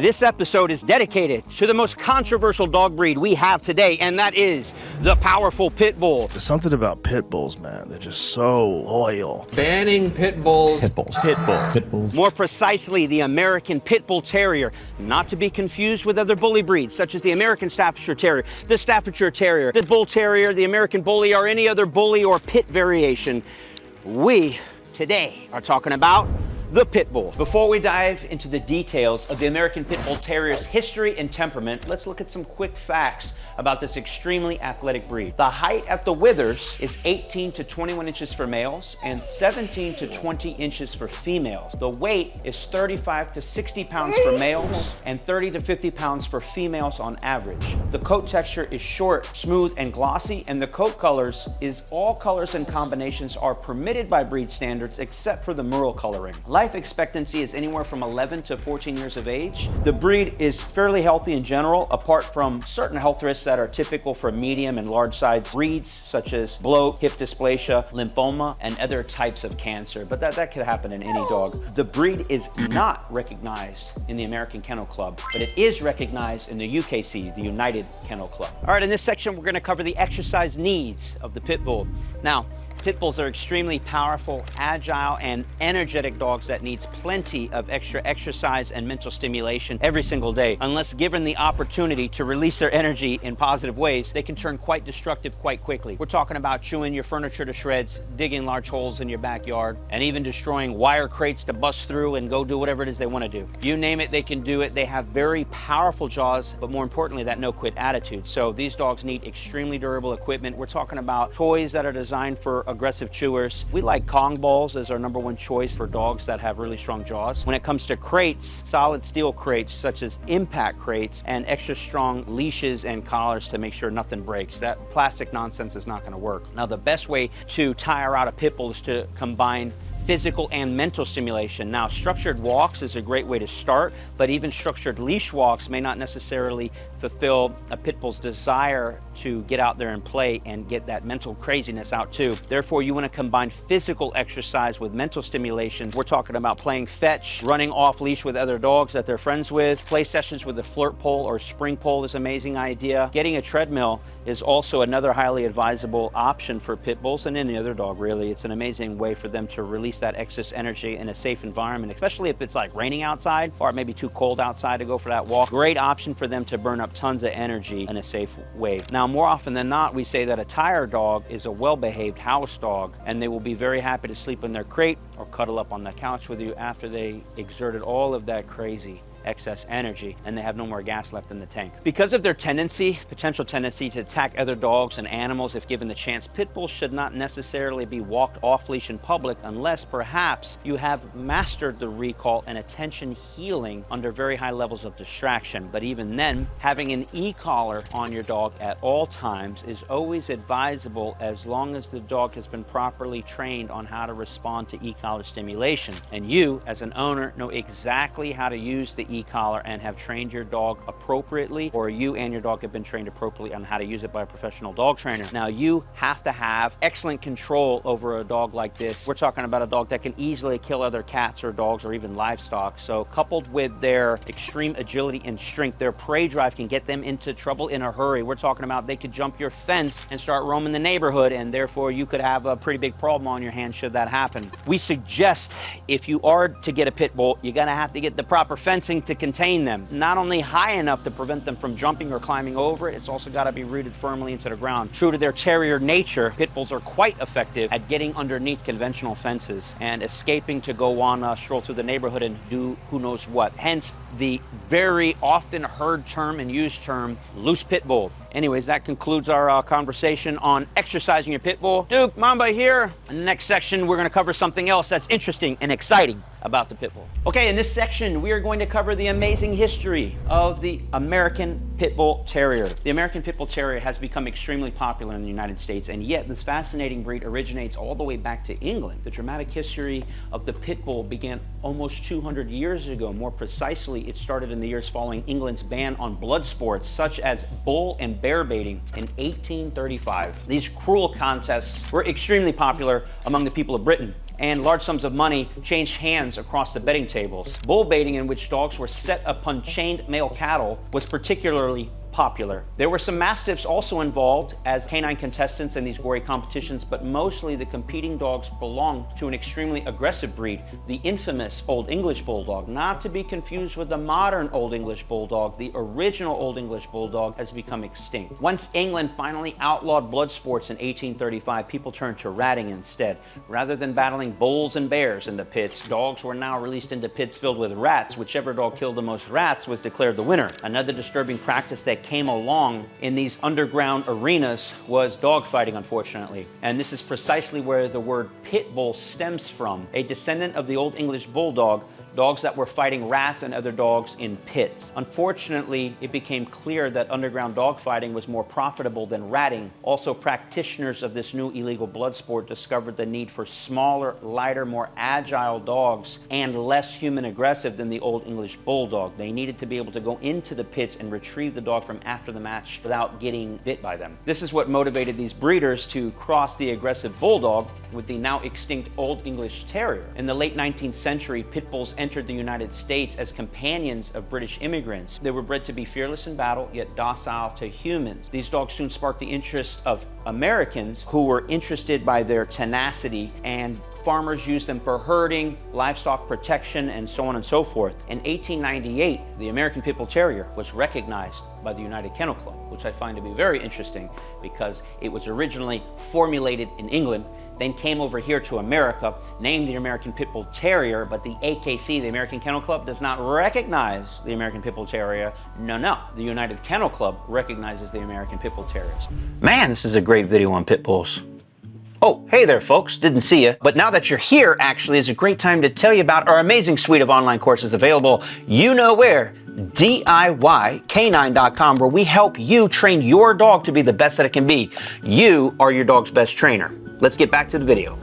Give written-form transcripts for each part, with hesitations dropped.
This episode is dedicated to the most controversial dog breed we have today, and that is the powerful pit bull. There's something about pit bulls, man. They're just so loyal. Banning pit bulls. Pit bulls. Pit bull. Pit bulls. More precisely, the American Pit Bull Terrier, not to be confused with other bully breeds such as the American Staffordshire Terrier, the Staffordshire Terrier, the Bull Terrier, the American Bully, or any other bully or pit variation. We, today, are talking about the pit bull. Before we dive into the details of the American Pit Bull Terrier's history and temperament, let's look at some quick facts about this extremely athletic breed. The height at the withers is 18 to 21 inches for males and 17 to 20 inches for females. The weight is 35 to 60 pounds for males and 30 to 50 pounds for females on average. The coat texture is short, smooth, and glossy, and the coat colors is all colors and combinations are permitted by breed standards except for the merle coloring. Life expectancy is anywhere from 11 to 14 years of age. The breed is fairly healthy in general, apart from certain health risks that are typical for medium and large size breeds, such as bloat, hip dysplasia, lymphoma, and other types of cancer, but that could happen in any dog. The breed is not recognized in the American Kennel Club, but it is recognized in the UKC, the United Kennel Club. All right, in this section, we're gonna cover the exercise needs of the pit bull. Now, pit bulls are extremely powerful, agile, and energetic dogs that needs plenty of extra exercise and mental stimulation every single day. Unless given the opportunity to release their energy in positive ways, they can turn quite destructive quite quickly. We're talking about chewing your furniture to shreds, digging large holes in your backyard, and even destroying wire crates to bust through and go do whatever it is they want to do. You name it, they can do it. They have very powerful jaws, but more importantly, that no-quit attitude. So these dogs need extremely durable equipment. We're talking about toys that are designed for aggressive chewers. We like Kong balls as our #1 choice for dogs that have really strong jaws. When it comes to crates, solid steel crates such as impact crates and extra strong leashes and collars to make sure nothing breaks. That plastic nonsense is not going to work. Now, the best way to tire out a pit bull is to combine physical and mental stimulation. Now, structured walks is a great way to start, but even structured leash walks may not necessarily fulfill a pit bull's desire to get out there and play and get that mental craziness out too. Therefore, you want to combine physical exercise with mental stimulation. We're talking about playing fetch, running off leash with other dogs that they're friends with. Play sessions with a flirt pole or spring pole is an amazing idea. Getting a treadmill is also another highly advisable option for pit bulls and any other dog, really. It's an amazing way for them to release that excess energy in a safe environment, especially if it's like raining outside or it may be too cold outside to go for that walk. Great option for them to burn up tons of energy in a safe way. Now, more often than not, we say that a tired dog is a well-behaved house dog, and they will be very happy to sleep in their crate or cuddle up on the couch with you after they exerted all of that crazy excess energy and they have no more gas left in the tank. Because of their potential tendency to attack other dogs and animals if given the chance, pit bulls should not necessarily be walked off leash in public unless perhaps you have mastered the recall and attention healing under very high levels of distraction. But even then, having an e-collar on your dog at all times is always advisable as long as the dog has been properly trained on how to respond to e-collar stimulation. And you, as an owner, know exactly how to use the e-collar and have trained your dog appropriately, or you and your dog have been trained appropriately on how to use it by a professional dog trainer. Now, you have to have excellent control over a dog like this. We're talking about a dog that can easily kill other cats or dogs or even livestock. So coupled with their extreme agility and strength, their prey drive can get them into trouble in a hurry. We're talking about they could jump your fence and start roaming the neighborhood, and therefore you could have a pretty big problem on your hands should that happen. We suggest if you are to get a pit bull, you're gonna have to get the proper fencing to contain them. Not only high enough to prevent them from jumping or climbing over it, it's also got to be rooted firmly into the ground. True to their terrier nature, pit bulls are quite effective at getting underneath conventional fences and escaping to go on a stroll through the neighborhood and do who knows what. Hence the very often heard term and used term, loose pit bull. Anyways, that concludes our conversation on exercising your pit bull. Duke Mamba here. In the next section, we're going to cover something else that's interesting and exciting about the pit bull. Okay, in this section, we are going to cover the amazing history of the American Pit Bull Terrier. The American Pit Bull Terrier has become extremely popular in the United States, and yet this fascinating breed originates all the way back to England. The dramatic history of the pit bull began almost 200 years ago. More precisely, it started in the years following England's ban on blood sports such as bull and bear baiting in 1835. These cruel contests were extremely popular among the people of Britain, and large sums of money changed hands across the betting tables. Bull baiting, in which dogs were set upon chained male cattle, was particularly popular. There were some mastiffs also involved as canine contestants in these gory competitions, but mostly the competing dogs belonged to an extremely aggressive breed, the infamous Old English Bulldog, not to be confused with the modern Old English Bulldog. The original Old English Bulldog has become extinct. Once England finally outlawed blood sports in 1835, people turned to ratting instead. Rather than battling bulls and bears in the pits, dogs were now released into pits filled with rats. Whichever dog killed the most rats was declared the winner. Another disturbing practice that came along in these underground arenas was dogfighting, unfortunately. And this is precisely where the word pit bull stems from, a descendant of the Old English Bulldog, dogs that were fighting rats and other dogs in pits. Unfortunately, it became clear that underground dogfighting was more profitable than ratting. Also, practitioners of this new illegal blood sport discovered the need for smaller, lighter, more agile dogs and less human aggressive than the Old English Bulldog. They needed to be able to go into the pits and retrieve the dog from after the match without getting bit by them. This is what motivated these breeders to cross the aggressive Bulldog with the now extinct Old English Terrier. In the late 19th century, pit bulls entered the United States as companions of British immigrants. They were bred to be fearless in battle, yet docile to humans. These dogs soon sparked the interest of Americans who were interested by their tenacity, and farmers used them for herding, livestock protection, and so on and so forth. In 1898, the American Pit Bull Terrier was recognized by the United Kennel Club, which I find to be very interesting because it was originally formulated in England, then came over here to America, named the American Pit Bull Terrier, but the AKC, the American Kennel Club, does not recognize the American Pit Bull Terrier. No, the United Kennel Club recognizes the American Pit Bull Terriers. Man, this is a great video on pit bulls. Oh, hey there folks, didn't see you. But now that you're here, actually is a great time to tell you about our amazing suite of online courses available, you know where, DIYK9.com, where we help you train your dog to be the best that it can be. You are your dog's best trainer. Let's get back to the video.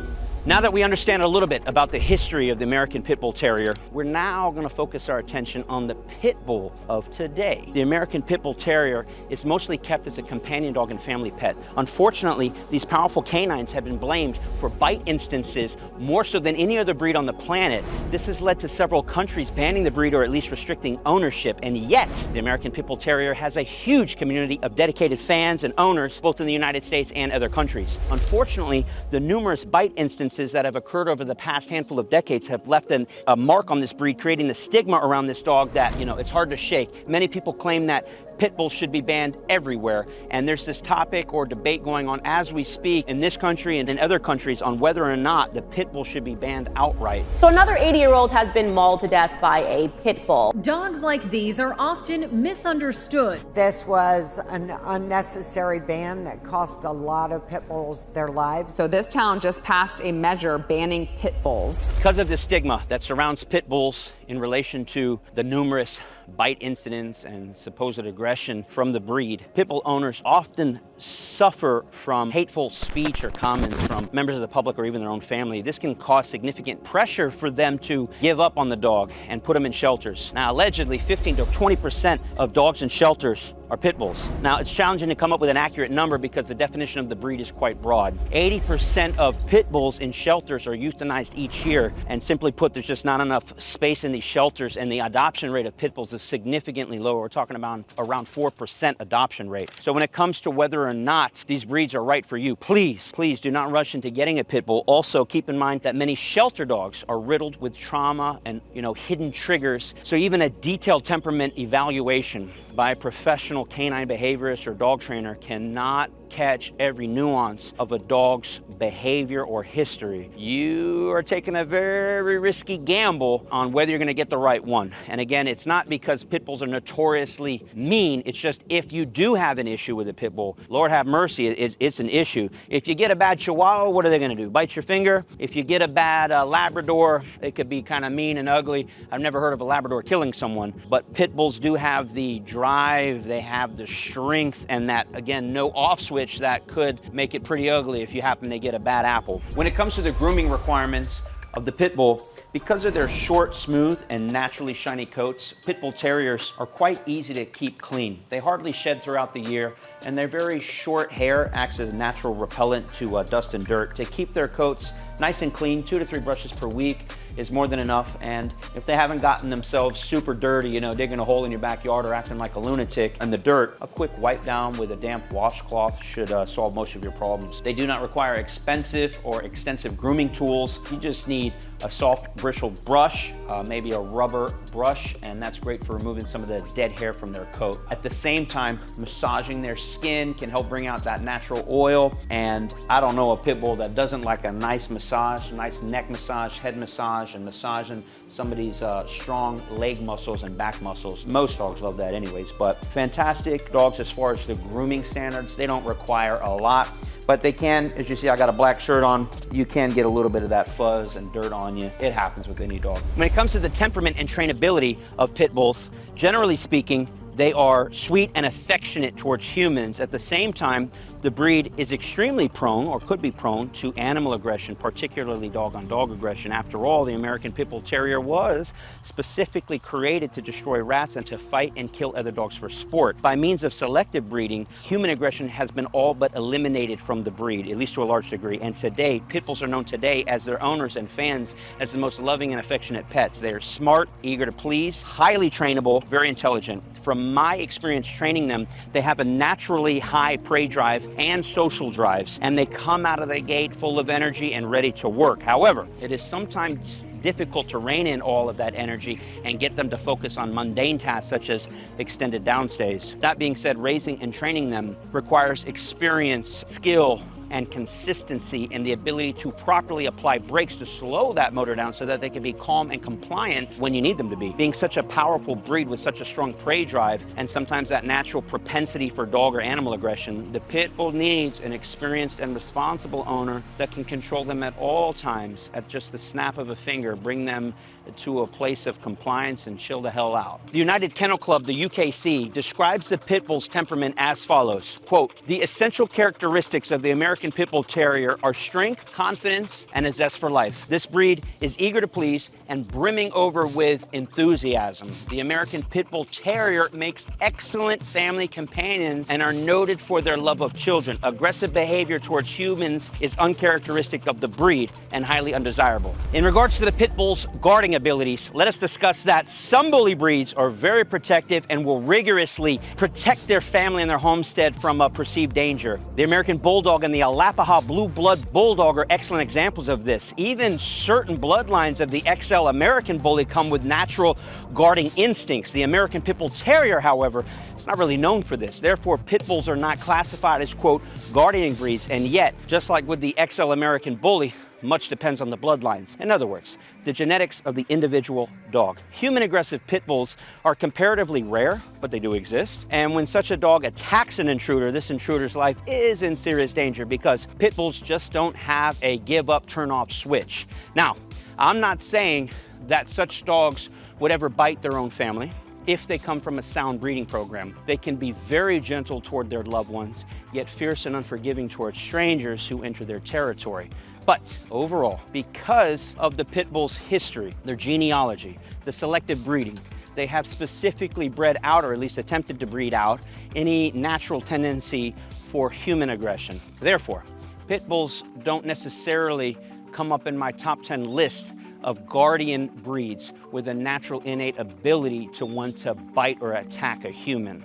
Now that we understand a little bit about the history of the American Pit Bull Terrier, we're now going to focus our attention on the pit bull of today. The American Pit Bull Terrier is mostly kept as a companion dog and family pet. Unfortunately, these powerful canines have been blamed for bite instances more so than any other breed on the planet. This has led to several countries banning the breed or at least restricting ownership, and yet the American Pit Bull Terrier has a huge community of dedicated fans and owners both in the United States and other countries. Unfortunately, the numerous bite instances that have occurred over the past handful of decades have left a mark on this breed, creating a stigma around this dog that, it's hard to shake. Many people claim that pit bulls should be banned everywhere, and there's this topic or debate going on as we speak in this country and in other countries on whether or not the pit bull should be banned outright. So another 80-year-old has been mauled to death by a pit bull. Dogs like these are often misunderstood. This was an unnecessary ban that cost a lot of pit bulls their lives. So this town just passed a measure banning pit bulls. Because of the stigma that surrounds pit bulls in relation to the numerous bite incidents and supposed aggression from the breed, pit bull owners often suffer from hateful speech or comments from members of the public or even their own family. This can cause significant pressure for them to give up on the dog and put them in shelters. Now, allegedly, 15 to 20% of dogs in shelters are pit bulls. Now, it's challenging to come up with an accurate number because the definition of the breed is quite broad. 80% of pit bulls in shelters are euthanized each year, and simply put, there's just not enough space in these shelters, and the adoption rate of pit bulls is significantly lower. We're talking about around 4% adoption rate. So when it comes to whether or not these breeds are right for you, please do not rush into getting a pit bull. Also, keep in mind that many shelter dogs are riddled with trauma and, hidden triggers. So even a detailed temperament evaluation by a professional canine behaviorist or dog trainer cannot catch every nuance of a dog's behavior or history. You are taking a very risky gamble on whether you're going to get the right one. And again, it's not because pit bulls are notoriously mean. It's just if you do have an issue with a pit bull, Lord have mercy, it's an issue. If you get a bad Chihuahua, what are they going to do? Bite your finger? If you get a bad Labrador, it could be kind of mean and ugly. I've never heard of a Labrador killing someone, but pit bulls do have the drive, they have the strength, and that, again, no off switch that could make it pretty ugly if you happen to get a bad apple. When it comes to the grooming requirements, of the Pit Bull. Because of their short, smooth, and naturally shiny coats, Pit Bull Terriers are quite easy to keep clean. They hardly shed throughout the year, and their very short hair acts as a natural repellent to dust and dirt. To keep their coats nice and clean, 2 to 3 brushes per week is more than enough. And if they haven't gotten themselves super dirty, you know, digging a hole in your backyard or acting like a lunatic in the dirt, a quick wipe down with a damp washcloth should solve most of your problems. They do not require expensive or extensive grooming tools. You just need a soft bristled brush, maybe a rubber brush, and that's great for removing some of the dead hair from their coat. At the same time, massaging their skin can help bring out that natural oil. And I don't know a pit bull that doesn't like a nice massage, nice neck massage, head massage, and massaging somebody's strong leg muscles and back muscles. Most dogs love that anyways, but fantastic dogs as far as the grooming standards. They don't require a lot, but they can, as you see, I got a black shirt on, you can get a little bit of that fuzz and dirt on you. It happens with any dog. When it comes to the temperament and trainability of pit bulls, generally speaking, they are sweet and affectionate towards humans. At the same time, the breed is extremely prone, or could be prone, to animal aggression, particularly dog-on-dog aggression. After all, the American Pit Bull Terrier was specifically created to destroy rats and to fight and kill other dogs for sport. By means of selective breeding, human aggression has been all but eliminated from the breed, at least to a large degree. And today, pit bulls are known today as their owners and fans as the most loving and affectionate pets. They are smart, eager to please, highly trainable, very intelligent. From my experience training them, they have a naturally high prey drive and social drives, and they come out of the gate full of energy and ready to work. However, it is sometimes difficult to rein in all of that energy and get them to focus on mundane tasks such as extended downstays. That being said, raising and training them requires experience, skill, and consistency, and the ability to properly apply brakes to slow that motor down so that they can be calm and compliant when you need them to be. Being such a powerful breed with such a strong prey drive and sometimes that natural propensity for dog or animal aggression, the pit bull needs an experienced and responsible owner that can control them at all times at just the snap of a finger, bring them to a place of compliance and chill the hell out. The United Kennel Club, the UKC, describes the pit bull's temperament as follows, quote, "The essential characteristics of the American Pit Bull Terrier are strength, confidence, and a zest for life. This breed is eager to please and brimming over with enthusiasm. The American Pit Bull Terrier makes excellent family companions and are noted for their love of children. Aggressive behavior towards humans is uncharacteristic of the breed and highly undesirable." In regards to the pit bull's guarding abilities, let us discuss that some bully breeds are very protective and will rigorously protect their family and their homestead from a perceived danger. The American Bulldog and the Arapaho Blue Blood Bulldog are excellent examples of this. Even certain bloodlines of the XL American Bully come with natural guarding instincts. The American Pit Bull Terrier, however, is not really known for this. Therefore, pit bulls are not classified as, quote, guardian breeds, and yet, just like with the XL American Bully, much depends on the bloodlines. In other words, the genetics of the individual dog. Human aggressive pit bulls are comparatively rare, but they do exist. And when such a dog attacks an intruder, this intruder's life is in serious danger because pit bulls just don't have a give up, turn off switch. Now, I'm not saying that such dogs would ever bite their own family. If they come from a sound breeding program, they can be very gentle toward their loved ones, yet fierce and unforgiving towards strangers who enter their territory. But overall, because of the pit bull's history, their genealogy, the selective breeding, they have specifically bred out, or at least attempted to breed out, any natural tendency for human aggression. Therefore, pit bulls don't necessarily come up in my top 10 list of guardian breeds with a natural innate ability to want to bite or attack a human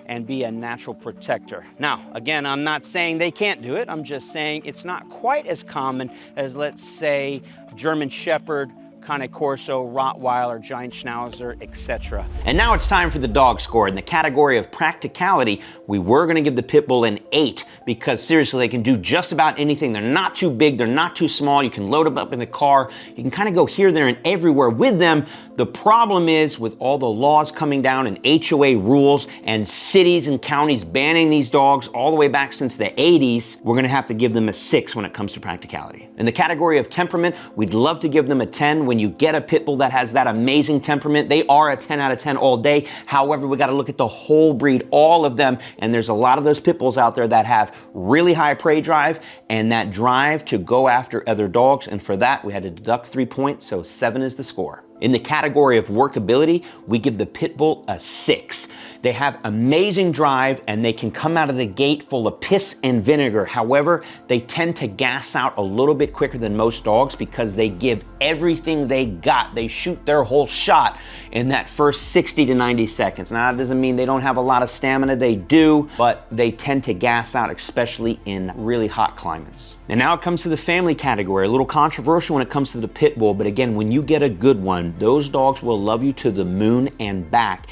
and be a natural protector. Now, again, I'm not saying they can't do it. I'm just saying it's not quite as common as, let's say, German Shepherd, Cane Corso, Rottweiler, Giant Schnauzer, etc. And now it's time for the dog score. In the category of practicality, we were gonna give the Pit Bull an 8 because seriously, they can do just about anything. They're not too big, they're not too small. You can load them up in the car. You can kind of go here, there, and everywhere with them. The problem is with all the laws coming down and HOA rules and cities and counties banning these dogs all the way back since the 80s, we're gonna have to give them a 6 when it comes to practicality. In the category of temperament, we'd love to give them a 10. When when you get a pit bull that has that amazing temperament, they are a 10 out of 10 all day. However, we got to look at the whole breed, all of them. And there's a lot of those pit bulls out there that have really high prey drive and that drive to go after other dogs. And for that, we had to deduct 3 points. So 7 is the score. In the category of workability, we give the pit bull a 6. They have amazing drive and they can come out of the gate full of piss and vinegar. However, they tend to gas out a little bit quicker than most dogs because they give everything they got. They shoot their whole shot in that first 60 to 90 seconds. Now, that doesn't mean they don't have a lot of stamina. They do, but they tend to gas out, especially in really hot climates. And now it comes to the family category, a little controversial when it comes to the pit bull, but again, when you get a good one, those dogs will love you to the moon and back.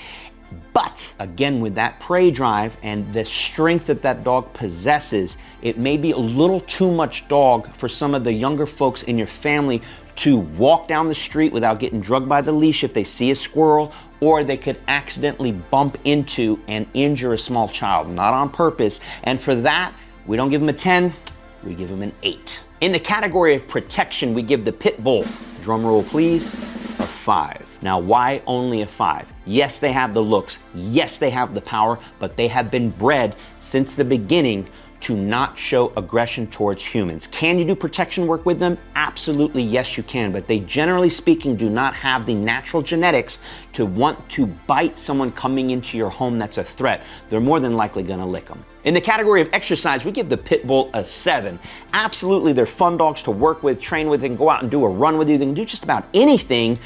But again, with that prey drive and the strength that that dog possesses, it may be a little too much dog for some of the younger folks in your family to walk down the street without getting drugged by the leash if they see a squirrel, or they could accidentally bump into and injure a small child, not on purpose. And for that, we don't give them a 10, we give them an 8. In the category of protection, we give the pit bull, drum roll please, a 5. Now, why only a 5? Yes, they have the looks. Yes, they have the power, but they have been bred since the beginning to not show aggression towards humans. Can you do protection work with them? Absolutely, yes, you can, but they generally speaking do not have the natural genetics to want to bite someone coming into your home that's a threat. They're more than likely gonna lick them. In the category of exercise, we give the pit bull a 7. Absolutely, they're fun dogs to work with, train with, and go out and do a run with you. They can do just about anything,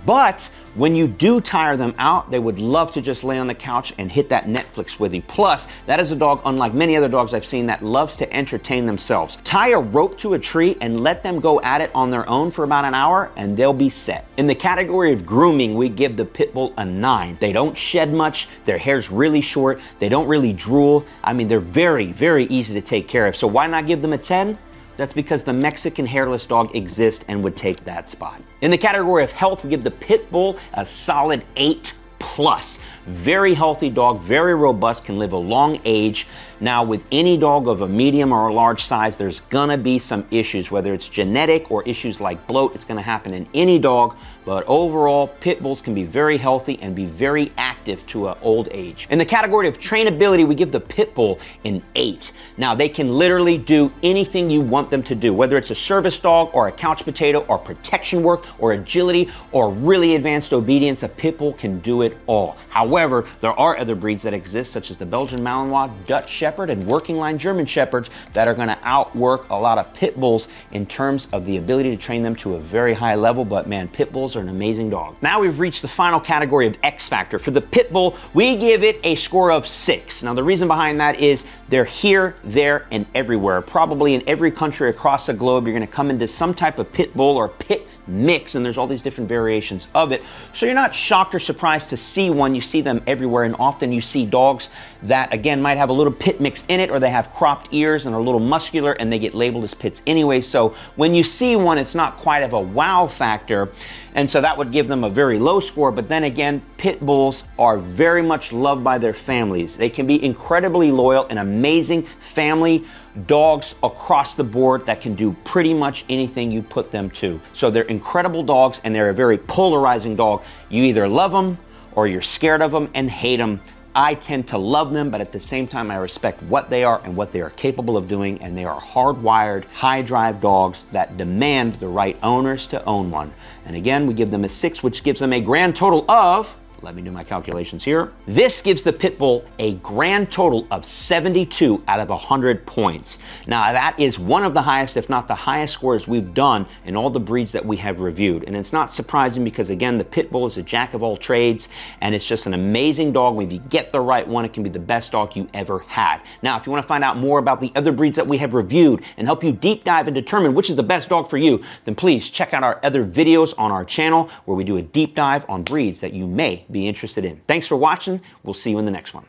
but when you do tire them out, they would love to just lay on the couch and hit that Netflix with you. Plus, that is a dog, unlike many other dogs I've seen, that loves to entertain themselves. Tie a rope to a tree and let them go at it on their own for about an hour and they'll be set. In the category of grooming, we give the pit bull a 9. They don't shed much, their hair's really short, they don't really drool. I mean, they're very, very easy to take care of. So why not give them a 10? That's because the Mexican hairless dog exists and would take that spot. In the category of health, we give the pit bull a solid 8+. Very healthy dog, very robust, can live a long age. Now, with any dog of a medium or a large size, there's gonna be some issues, whether it's genetic or issues like bloat. It's gonna happen in any dog, but overall, pit bulls can be very healthy and be very active to an old age. In the category of trainability, we give the pit bull an 8. Now, they can literally do anything you want them to do, whether it's a service dog or a couch potato or protection work or agility or really advanced obedience, a pit bull can do it all. However, there are other breeds that exist, such as the Belgian Malinois, Dutch Shepherd, and working line German Shepherds that are gonna outwork a lot of pit bulls in terms of the ability to train them to a very high level, but man, pit bulls are an amazing dog. Now we've reached the final category of X Factor. For the pit bull, we give it a score of 6. Now the reason behind that is they're here, there, and everywhere. Probably in every country across the globe, you're gonna come into some type of pit bull or pit mix, and there's all these different variations of it. So you're not shocked or surprised to see one. You see them everywhere, and often you see dogs that, again, might have a little pit mix in it, or they have cropped ears and are a little muscular, and they get labeled as pits anyway. So when you see one, it's not quite of a wow factor, and so that would give them a very low score. But then again, pit bulls are very much loved by their families. They can be incredibly loyal and amazing family dogs across the board that can do pretty much anything you put them to. So they're incredible dogs, and they're a very polarizing dog. You either love them or you're scared of them and hate them. I tend to love them, but at the same time, I respect what they are and what they are capable of doing, and they are hardwired, high drive dogs that demand the right owners to own one. And again, we give them a 6, which gives them a grand total of, let me do my calculations here. This gives the pit bull a grand total of 72 out of 100 points. Now that is one of the highest, if not the highest scores we've done in all the breeds that we have reviewed. And it's not surprising because again, the pit bull is a jack of all trades, and it's just an amazing dog. When you get the right one, it can be the best dog you ever had. Now, if you want to find out more about the other breeds that we have reviewed and help you deep dive and determine which is the best dog for you, then please check out our other videos on our channel where we do a deep dive on breeds that you may be interested in. Thanks for watching. We'll see you in the next one.